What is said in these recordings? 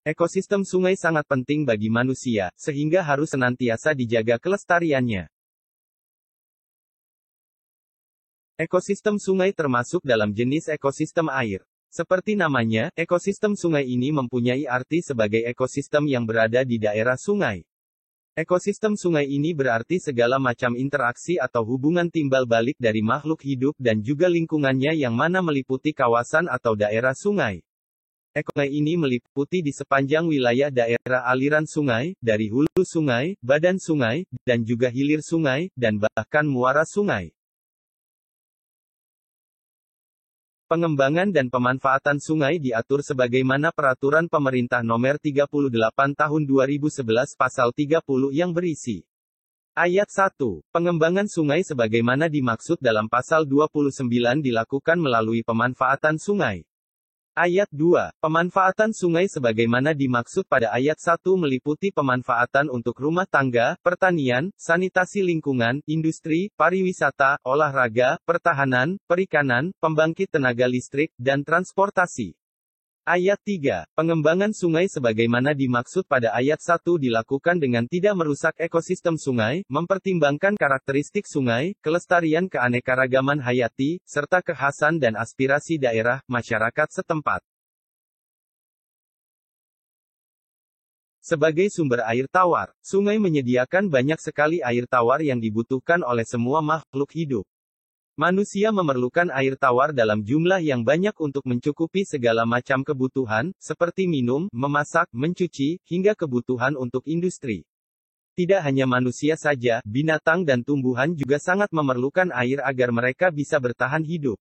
Ekosistem sungai sangat penting bagi manusia, sehingga harus senantiasa dijaga kelestariannya. Ekosistem sungai termasuk dalam jenis ekosistem air. Seperti namanya, ekosistem sungai ini mempunyai arti sebagai ekosistem yang berada di daerah sungai. Ekosistem sungai ini berarti segala macam interaksi atau hubungan timbal balik dari makhluk hidup dan juga lingkungannya yang mana meliputi kawasan atau daerah sungai. Ekosistem ini meliputi di sepanjang wilayah daerah aliran sungai, dari hulu sungai, badan sungai, dan juga hilir sungai, dan bahkan muara sungai. Pengembangan dan pemanfaatan sungai diatur sebagaimana Peraturan Pemerintah Nomor 38 Tahun 2011 Pasal 30 yang berisi. Ayat 1. Pengembangan sungai sebagaimana dimaksud dalam Pasal 29 dilakukan melalui pemanfaatan sungai. Ayat 2. Pemanfaatan sungai sebagaimana dimaksud pada ayat 1 meliputi pemanfaatan untuk rumah tangga, pertanian, sanitasi lingkungan, industri, pariwisata, olahraga, pertahanan, perikanan, pembangkit tenaga listrik, dan transportasi. Ayat 3. Pengembangan sungai sebagaimana dimaksud pada ayat 1 dilakukan dengan tidak merusak ekosistem sungai, mempertimbangkan karakteristik sungai, kelestarian keanekaragaman hayati, serta kekhasan dan aspirasi daerah, masyarakat setempat. Sebagai sumber air tawar, sungai menyediakan banyak sekali air tawar yang dibutuhkan oleh semua makhluk hidup. Manusia memerlukan air tawar dalam jumlah yang banyak untuk mencukupi segala macam kebutuhan, seperti minum, memasak, mencuci, hingga kebutuhan untuk industri. Tidak hanya manusia saja, binatang dan tumbuhan juga sangat memerlukan air agar mereka bisa bertahan hidup.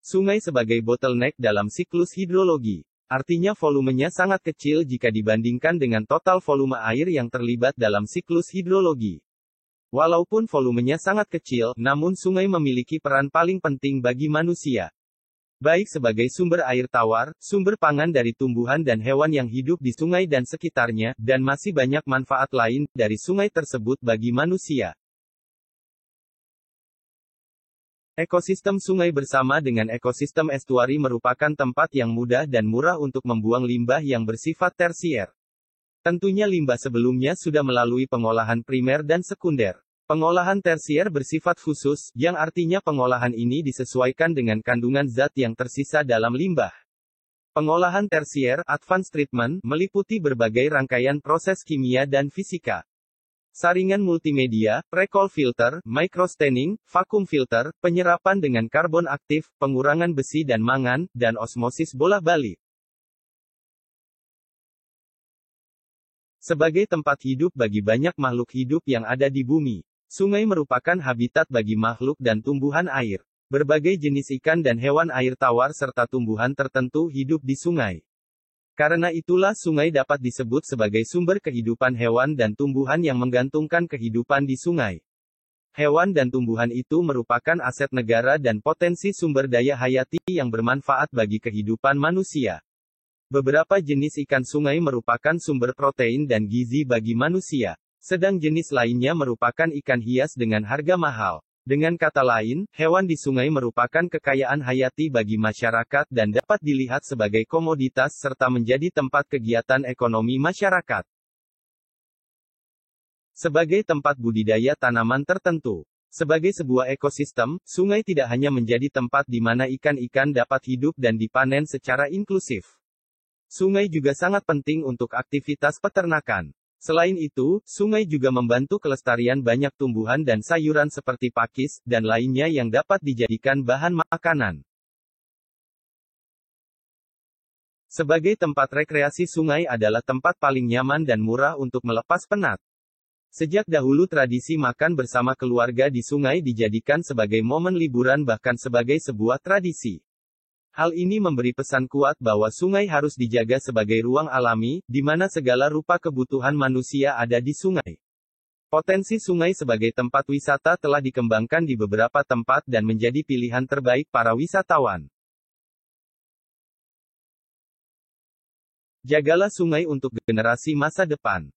Sungai sebagai bottleneck dalam siklus hidrologi. Artinya volumenya sangat kecil jika dibandingkan dengan total volume air yang terlibat dalam siklus hidrologi. Walaupun volumenya sangat kecil, namun sungai memiliki peran paling penting bagi manusia. Baik sebagai sumber air tawar, sumber pangan dari tumbuhan dan hewan yang hidup di sungai dan sekitarnya, dan masih banyak manfaat lain dari sungai tersebut bagi manusia. Ekosistem sungai bersama dengan ekosistem estuari merupakan tempat yang mudah dan murah untuk membuang limbah yang bersifat tersier. Tentunya limbah sebelumnya sudah melalui pengolahan primer dan sekunder. Pengolahan tersier bersifat khusus, yang artinya pengolahan ini disesuaikan dengan kandungan zat yang tersisa dalam limbah. Pengolahan tersier, advanced treatment, meliputi berbagai rangkaian proses kimia dan fisika. Saringan multimedia, pre-cool filter, microstaining, vacuum filter, penyerapan dengan karbon aktif, pengurangan besi dan mangan, dan osmosis bola-balik. Sebagai tempat hidup bagi banyak makhluk hidup yang ada di bumi, sungai merupakan habitat bagi makhluk dan tumbuhan air. Berbagai jenis ikan dan hewan air tawar serta tumbuhan tertentu hidup di sungai. Karena itulah sungai dapat disebut sebagai sumber kehidupan hewan dan tumbuhan yang menggantungkan kehidupan di sungai. Hewan dan tumbuhan itu merupakan aset negara dan potensi sumber daya hayati yang bermanfaat bagi kehidupan manusia. Beberapa jenis ikan sungai merupakan sumber protein dan gizi bagi manusia, sedang jenis lainnya merupakan ikan hias dengan harga mahal. Dengan kata lain, hewan di sungai merupakan kekayaan hayati bagi masyarakat dan dapat dilihat sebagai komoditas serta menjadi tempat kegiatan ekonomi masyarakat. Sebagai tempat budidaya tanaman tertentu. Sebagai sebuah ekosistem, sungai tidak hanya menjadi tempat di mana ikan-ikan dapat hidup dan dipanen secara inklusif. Sungai juga sangat penting untuk aktivitas peternakan. Selain itu, sungai juga membantu kelestarian banyak tumbuhan dan sayuran seperti pakis, dan lainnya yang dapat dijadikan bahan makanan. Sebagai tempat rekreasi, sungai adalah tempat paling nyaman dan murah untuk melepas penat. Sejak dahulu tradisi makan bersama keluarga di sungai dijadikan sebagai momen liburan bahkan sebagai sebuah tradisi. Hal ini memberi pesan kuat bahwa sungai harus dijaga sebagai ruang alami, di mana segala rupa kebutuhan manusia ada di sungai. Potensi sungai sebagai tempat wisata telah dikembangkan di beberapa tempat dan menjadi pilihan terbaik para wisatawan. Jagalah sungai untuk generasi masa depan.